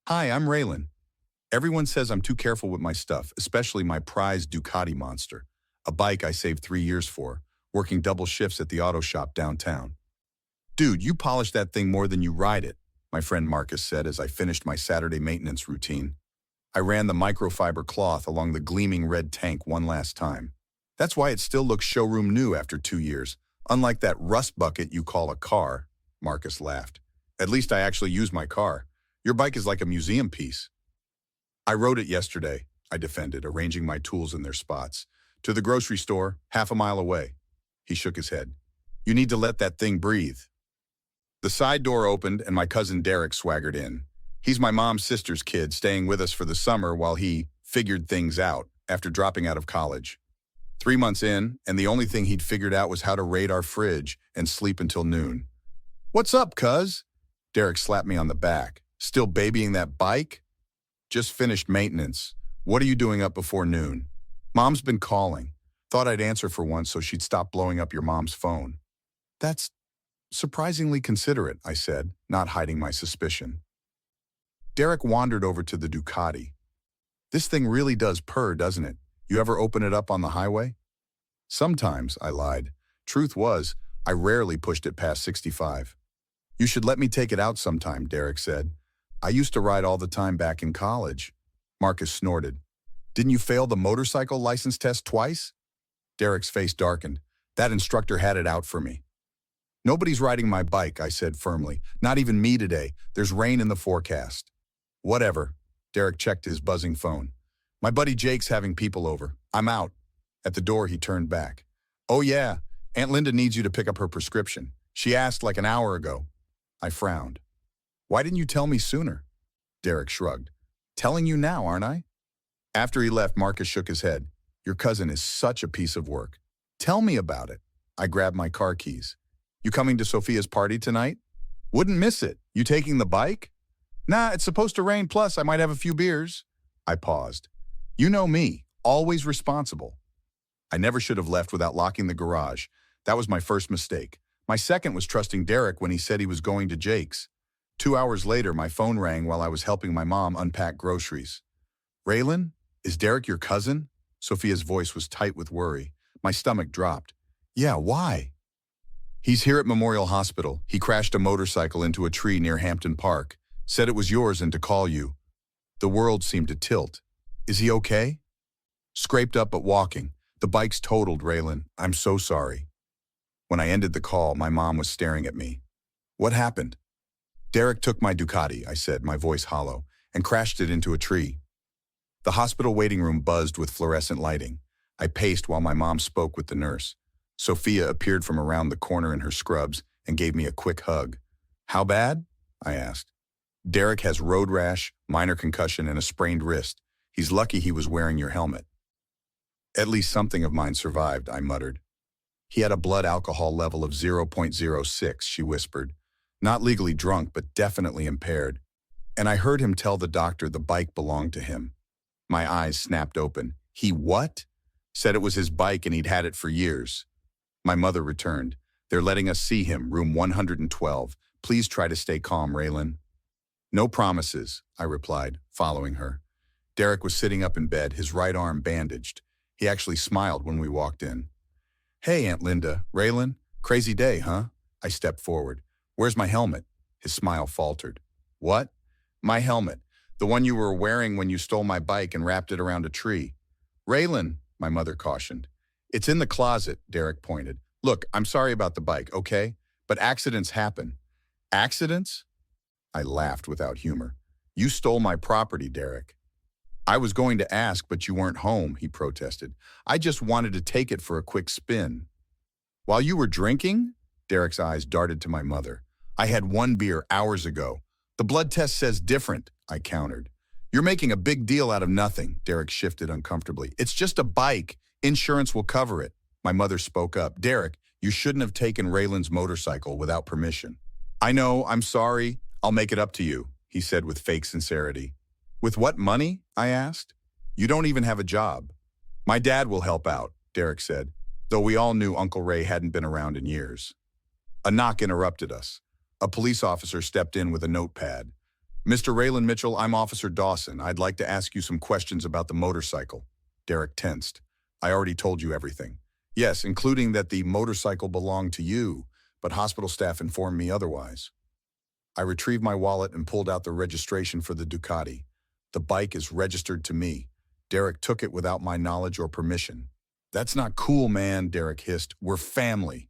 Hi, I'm Raylan. Everyone says I'm too careful with my stuff, especially my prized Ducati Monster, a bike I saved 3 years for, working double shifts at the auto shop downtown. Dude, you polish that thing more than you ride it, my friend Marcus said as I finished my Saturday maintenance routine. I ran the microfiber cloth along the gleaming red tank one last time. That's why it still looks showroom new after 2 years, unlike that rust bucket you call a car, Marcus laughed. At least I actually use my car. Your bike is like a museum piece. I rode it yesterday, I defended, arranging my tools in their spots. To the grocery store, half a mile away. He shook his head. You need to let that thing breathe. The side door opened and my cousin Derek swaggered in. He's my mom's sister's kid, staying with us for the summer while he figured things out after dropping out of college. 3 months in, and the only thing he'd figured out was how to raid our fridge and sleep until noon. What's up, cuz? Derek slapped me on the back. Still babying that bike? Just finished maintenance. What are you doing up before noon? Mom's been calling. Thought I'd answer for once so she'd stop blowing up your mom's phone. That's surprisingly considerate, I said, not hiding my suspicion. Derek wandered over to the Ducati. This thing really does purr, doesn't it? You ever open it up on the highway? Sometimes, I lied. Truth was, I rarely pushed it past 65. You should let me take it out sometime, Derek said. I used to ride all the time back in college. Marcus snorted. Didn't you fail the motorcycle license test twice? Derek's face darkened. That instructor had it out for me. Nobody's riding my bike, I said firmly. Not even me today. There's rain in the forecast. Whatever. Derek checked his buzzing phone. My buddy Jake's having people over. I'm out. At the door, he turned back. Oh yeah, Aunt Linda needs you to pick up her prescription. She asked like an hour ago. I frowned. Why didn't you tell me sooner? Derek shrugged. Telling you now, aren't I? After he left, Marcus shook his head. Your cousin is such a piece of work. Tell me about it. I grabbed my car keys. You coming to Sophia's party tonight? Wouldn't miss it. You taking the bike? Nah, it's supposed to rain, plus I might have a few beers. I paused. You know me, always responsible. I never should have left without locking the garage. That was my first mistake. My second was trusting Derek when he said he was going to Jake's. 2 hours later, my phone rang while I was helping my mom unpack groceries. Raylan, is Derek your cousin? Sophia's voice was tight with worry. My stomach dropped. Yeah, why? He's here at Memorial Hospital. He crashed a motorcycle into a tree near Hampton Park. Said it was yours and to call you. The world seemed to tilt. Is he okay? Scraped up but walking. The bike's totaled, Raylan. I'm so sorry. When I ended the call, my mom was staring at me. What happened? Derek took my Ducati, I said, my voice hollow, and crashed it into a tree. The hospital waiting room buzzed with fluorescent lighting. I paced while my mom spoke with the nurse. Sophia appeared from around the corner in her scrubs and gave me a quick hug. How bad? I asked. Derek has road rash, minor concussion, and a sprained wrist. He's lucky he was wearing your helmet. At least something of mine survived, I muttered. He had a blood alcohol level of 0.06, she whispered. Not legally drunk, but definitely impaired. And I heard him tell the doctor the bike belonged to him. My eyes snapped open. He what? Said it was his bike and he'd had it for years. My mother returned. They're letting us see him, room 112. Please try to stay calm, Raylan. No promises, I replied, following her. Derek was sitting up in bed, his right arm bandaged. He actually smiled when we walked in. Hey, Aunt Linda, Raylan, crazy day, huh? I stepped forward. Where's my helmet? His smile faltered. What? My helmet, the one you were wearing when you stole my bike and wrapped it around a tree. Raylan, my mother cautioned. It's in the closet, Derek pointed. Look, I'm sorry about the bike, okay? But accidents happen. Accidents? I laughed without humor. You stole my property, Derek. I was going to ask, but you weren't home, he protested. I just wanted to take it for a quick spin. While you were drinking? Derek's eyes darted to my mother. I had 1 beer hours ago. The blood test says different, I countered. You're making a big deal out of nothing, Derek shifted uncomfortably. It's just a bike. Insurance will cover it. My mother spoke up. Derek, you shouldn't have taken Raylan's motorcycle without permission. I know, I'm sorry. I'll make it up to you, he said with fake sincerity. With what money? I asked. You don't even have a job. My dad will help out, Derek said, though we all knew Uncle Ray hadn't been around in years. A knock interrupted us. A police officer stepped in with a notepad. Mr. Raylan Mitchell, I'm Officer Dawson. I'd like to ask you some questions about the motorcycle. Derek tensed. I already told you everything. Yes, including that the motorcycle belonged to you, but hospital staff informed me otherwise. I retrieved my wallet and pulled out the registration for the Ducati. The bike is registered to me. Derek took it without my knowledge or permission. That's not cool, man, Derek hissed. We're family.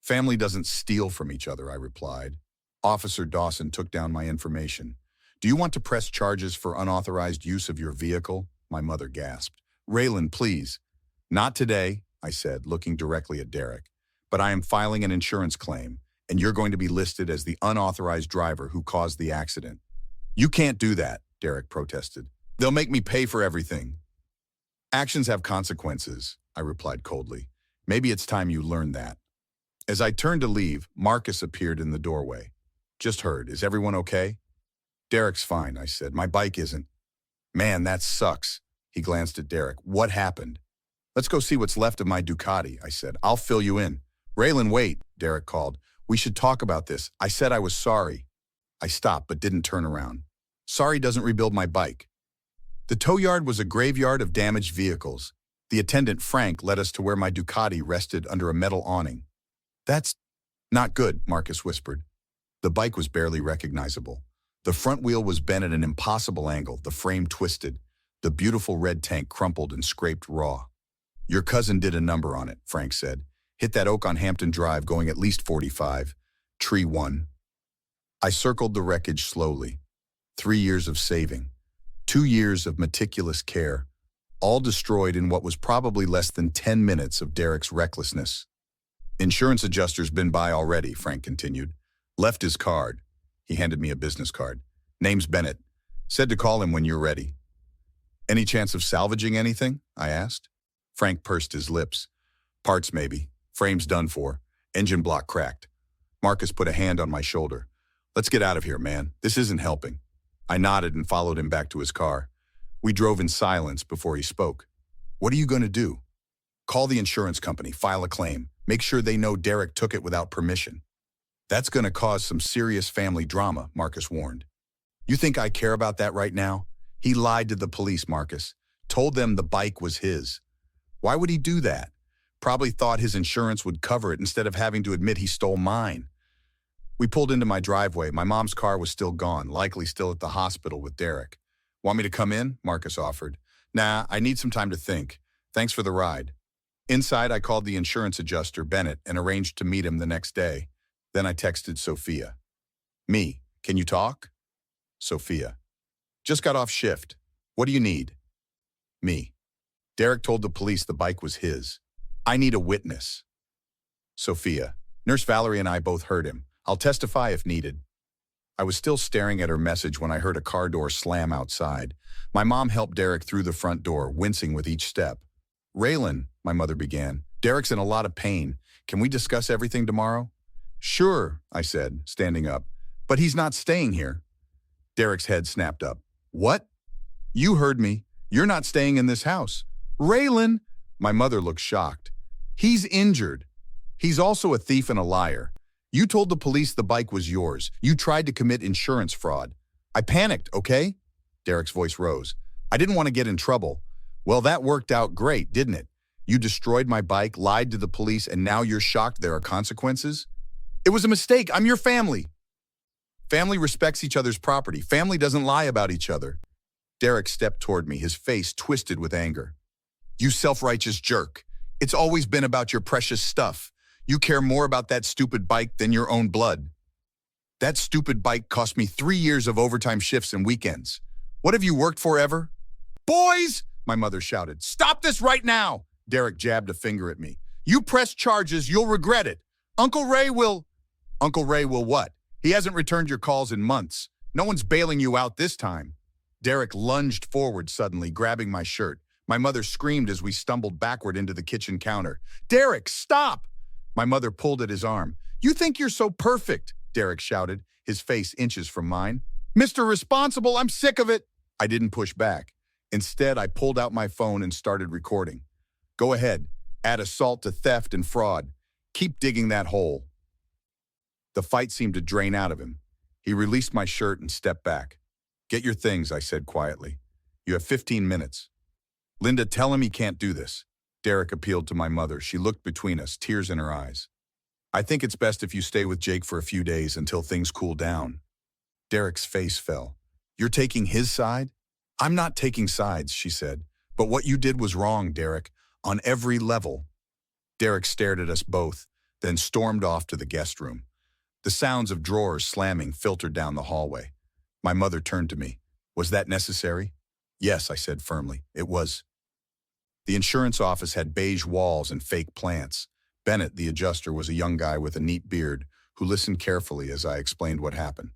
Family doesn't steal from each other, I replied. Officer Dawson took down my information. Do you want to press charges for unauthorized use of your vehicle? My mother gasped. Raylan, please. Not today, I said, looking directly at Derek. But I am filing an insurance claim, and you're going to be listed as the unauthorized driver who caused the accident. You can't do that, Derek protested. They'll make me pay for everything. Actions have consequences, I replied coldly. Maybe it's time you learn that. As I turned to leave, Marcus appeared in the doorway. Just heard, is everyone okay? Derek's fine, I said. My bike isn't. Man, that sucks. He glanced at Derek. What happened? Let's go see what's left of my Ducati, I said. I'll fill you in. Raylan, wait, Derek called. We should talk about this. I said I was sorry. I stopped but didn't turn around. Sorry doesn't rebuild my bike. The tow yard was a graveyard of damaged vehicles. The attendant, Frank, led us to where my Ducati rested under a metal awning. That's not good, Marcus whispered. The bike was barely recognizable. The front wheel was bent at an impossible angle, the frame twisted. The beautiful red tank crumpled and scraped raw. Your cousin did a number on it, Frank said. Hit that oak on Hampton Drive going at least 45. Tree 1. I circled the wreckage slowly. 3 years of saving. 2 years of meticulous care. All destroyed in what was probably less than 10 minutes of Derek's recklessness. Insurance adjuster's been by already, Frank continued. Left his card. He handed me a business card. Name's Bennett. Said to call him when you're ready. Any chance of salvaging anything? I asked. Frank pursed his lips. Parts maybe. Frame's done for. Engine block cracked. Marcus put a hand on my shoulder. Let's get out of here, man. This isn't helping. I nodded and followed him back to his car. We drove in silence before he spoke. What are you going to do? Call the insurance company, file a claim. Make sure they know Derek took it without permission. That's going to cause some serious family drama, Marcus warned. You think I care about that right now? He lied to the police, Marcus. Told them the bike was his. Why would he do that? Probably thought his insurance would cover it instead of having to admit he stole mine. We pulled into my driveway. My mom's car was still gone, likely still at the hospital with Derek. Want me to come in? Marcus offered. Nah, I need some time to think. Thanks for the ride. Inside, I called the insurance adjuster, Bennett, and arranged to meet him the next day. Then I texted Sophia. Me, can you talk? Sophia. Just got off shift. What do you need? Me. Derek told the police the bike was his. I need a witness. Sophia. Nurse Valerie and I both heard him. I'll testify if needed. I was still staring at her message when I heard a car door slam outside. My mom helped Derek through the front door, wincing with each step. Raylan, my mother began. Derek's in a lot of pain. Can we discuss everything tomorrow? Sure, I said, standing up. But he's not staying here. Derek's head snapped up. What? You heard me. You're not staying in this house. Raylan! My mother looked shocked. He's injured. He's also a thief and a liar. You told the police the bike was yours. You tried to commit insurance fraud. I panicked, okay? Derek's voice rose. I didn't want to get in trouble. Well, that worked out great, didn't it? You destroyed my bike, lied to the police, and now you're shocked there are consequences? It was a mistake. I'm your family. Family respects each other's property. Family doesn't lie about each other. Derek stepped toward me, his face twisted with anger. You self-righteous jerk. It's always been about your precious stuff. You care more about that stupid bike than your own blood. That stupid bike cost me 3 years of overtime shifts and weekends. What have you worked for ever? Boys! My mother shouted. Stop this right now! Derek jabbed a finger at me. You press charges, you'll regret it. Uncle Ray will what? He hasn't returned your calls in months. No one's bailing you out this time. Derek lunged forward suddenly, grabbing my shirt. My mother screamed as we stumbled backward into the kitchen counter. Derek, stop! My mother pulled at his arm. You think you're so perfect, Derek shouted, his face inches from mine. Mr. Responsible, I'm sick of it. I didn't push back. Instead, I pulled out my phone and started recording. Go ahead. Add assault to theft and fraud. Keep digging that hole. The fight seemed to drain out of him. He released my shirt and stepped back. Get your things, I said quietly. You have 15 minutes. Linda, tell him he can't do this. Derek appealed to my mother. She looked between us, tears in her eyes. I think it's best if you stay with Jake for a few days until things cool down. Derek's face fell. You're taking his side? I'm not taking sides, she said. But what you did was wrong, Derek, on every level. Derek stared at us both, then stormed off to the guest room. The sounds of drawers slamming filtered down the hallway. My mother turned to me. Was that necessary? Yes, I said firmly. It was. The insurance office had beige walls and fake plants. Bennett, the adjuster, was a young guy with a neat beard who listened carefully as I explained what happened.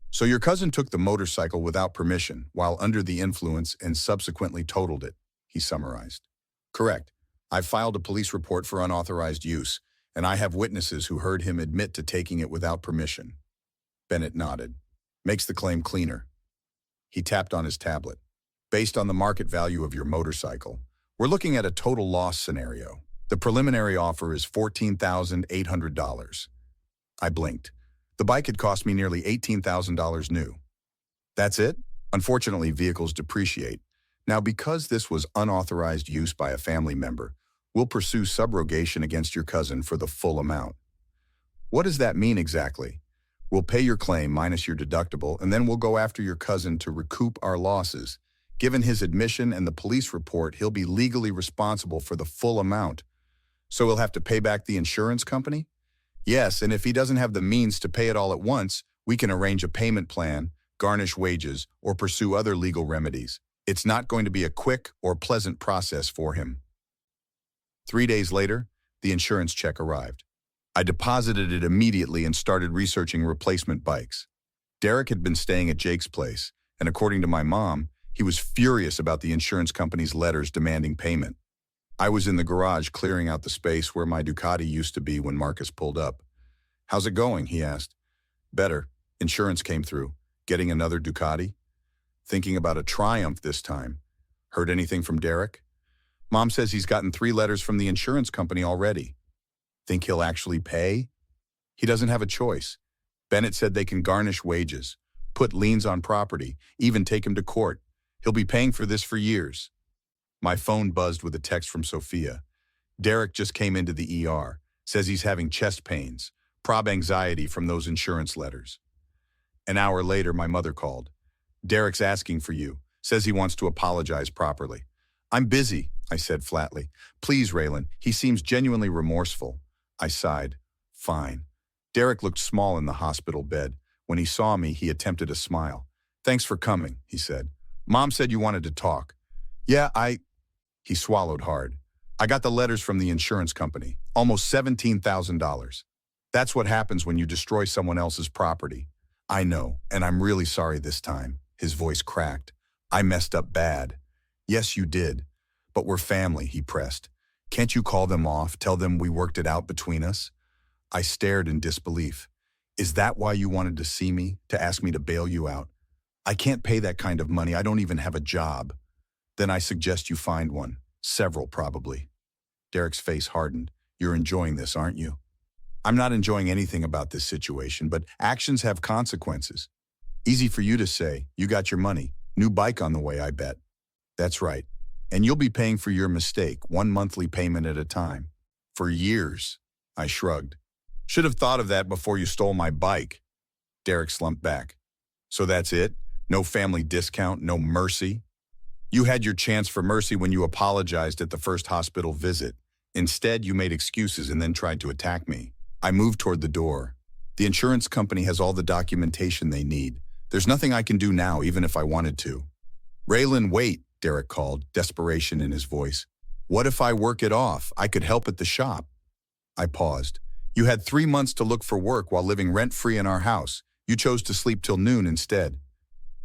So your cousin took the motorcycle without permission while under the influence and subsequently totaled it, he summarized. Correct. I've filed a police report for unauthorized use, and I have witnesses who heard him admit to taking it without permission. Bennett nodded. Makes the claim cleaner. He tapped on his tablet. Based on the market value of your motorcycle, we're looking at a total loss scenario. The preliminary offer is $14,800. I blinked. The bike had cost me nearly $18,000 new. That's it? Unfortunately, vehicles depreciate. Now, because this was unauthorized use by a family member, we'll pursue subrogation against your cousin for the full amount. What does that mean exactly? We'll pay your claim minus your deductible, and then we'll go after your cousin to recoup our losses. Given his admission and the police report, he'll be legally responsible for the full amount. So he'll have to pay back the insurance company? Yes, and if he doesn't have the means to pay it all at once, we can arrange a payment plan, garnish wages, or pursue other legal remedies. It's not going to be a quick or pleasant process for him. 3 days later, the insurance check arrived. I deposited it immediately and started researching replacement bikes. Derek had been staying at Jake's place, and according to my mom, he was furious about the insurance company's letters demanding payment. I was in the garage clearing out the space where my Ducati used to be when Marcus pulled up. How's it going? He asked. Better. Insurance came through. Getting another Ducati? Thinking about a Triumph this time. Heard anything from Derek? Mom says he's gotten 3 letters from the insurance company already. Think he'll actually pay? He doesn't have a choice. Bennett said they can garnish wages, put liens on property, even take him to court. He'll be paying for this for years. My phone buzzed with a text from Sophia. Derek just came into the ER, says he's having chest pains, prob anxiety from those insurance letters. An hour later, my mother called. Derek's asking for you, says he wants to apologize properly. I'm busy, I said flatly. Please, Raylan, he seems genuinely remorseful. I sighed. Fine. Derek looked small in the hospital bed. When he saw me, he attempted a smile. Thanks for coming, he said. Mom said you wanted to talk. Yeah, He swallowed hard. I got the letters from the insurance company. Almost $17,000. That's what happens when you destroy someone else's property. I know, and I'm really sorry this time. His voice cracked. I messed up bad. Yes, you did. But we're family, he pressed. Can't you call them off, tell them we worked it out between us? I stared in disbelief. Is that why you wanted to see me, to ask me to bail you out? I can't pay that kind of money. I don't even have a job. Then I suggest you find one. Several, probably. Derek's face hardened. You're enjoying this, aren't you? I'm not enjoying anything about this situation, but actions have consequences. Easy for you to say. You got your money. New bike on the way, I bet. That's right. And you'll be paying for your mistake, 1 monthly payment at a time. For years. I shrugged. Should have thought of that before you stole my bike. Derek slumped back. So that's it? No family discount, no mercy? You had your chance for mercy when you apologized at the first hospital visit. Instead, you made excuses and then tried to attack me. I moved toward the door. The insurance company has all the documentation they need. There's nothing I can do now, even if I wanted to. Raylan, wait, Derek called, desperation in his voice. What if I work it off? I could help at the shop. I paused. You had 3 months to look for work while living rent-free in our house. You chose to sleep till noon instead.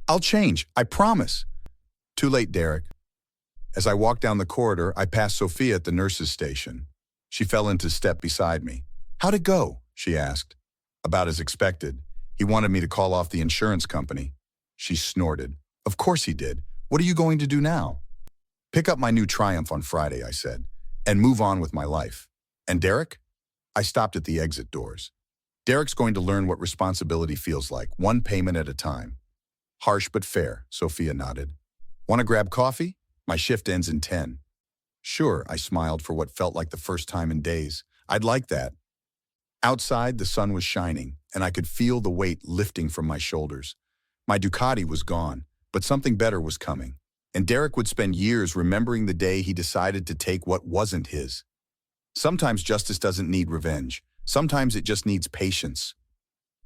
I'll change, I promise. Too late, Derek. As I walked down the corridor, I passed Sophia at the nurse's station. She fell into step beside me. How'd it go? She asked. About as expected. He wanted me to call off the insurance company. She snorted. Of course he did. What are you going to do now? Pick up my new Triumph on Friday, I said, and move on with my life. And Derek? I stopped at the exit doors. Derek's going to learn what responsibility feels like, one payment at a time. Harsh but fair, Sophia nodded. Want to grab coffee? My shift ends in 10. Sure, I smiled for what felt like the first time in days. I'd like that. Outside, the sun was shining, and I could feel the weight lifting from my shoulders. My Ducati was gone, but something better was coming. And Derek would spend years remembering the day he decided to take what wasn't his. Sometimes justice doesn't need revenge. Sometimes it just needs patience.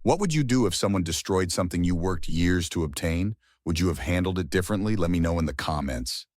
What would you do if someone destroyed something you worked years to obtain? Would you have handled it differently? Let me know in the comments.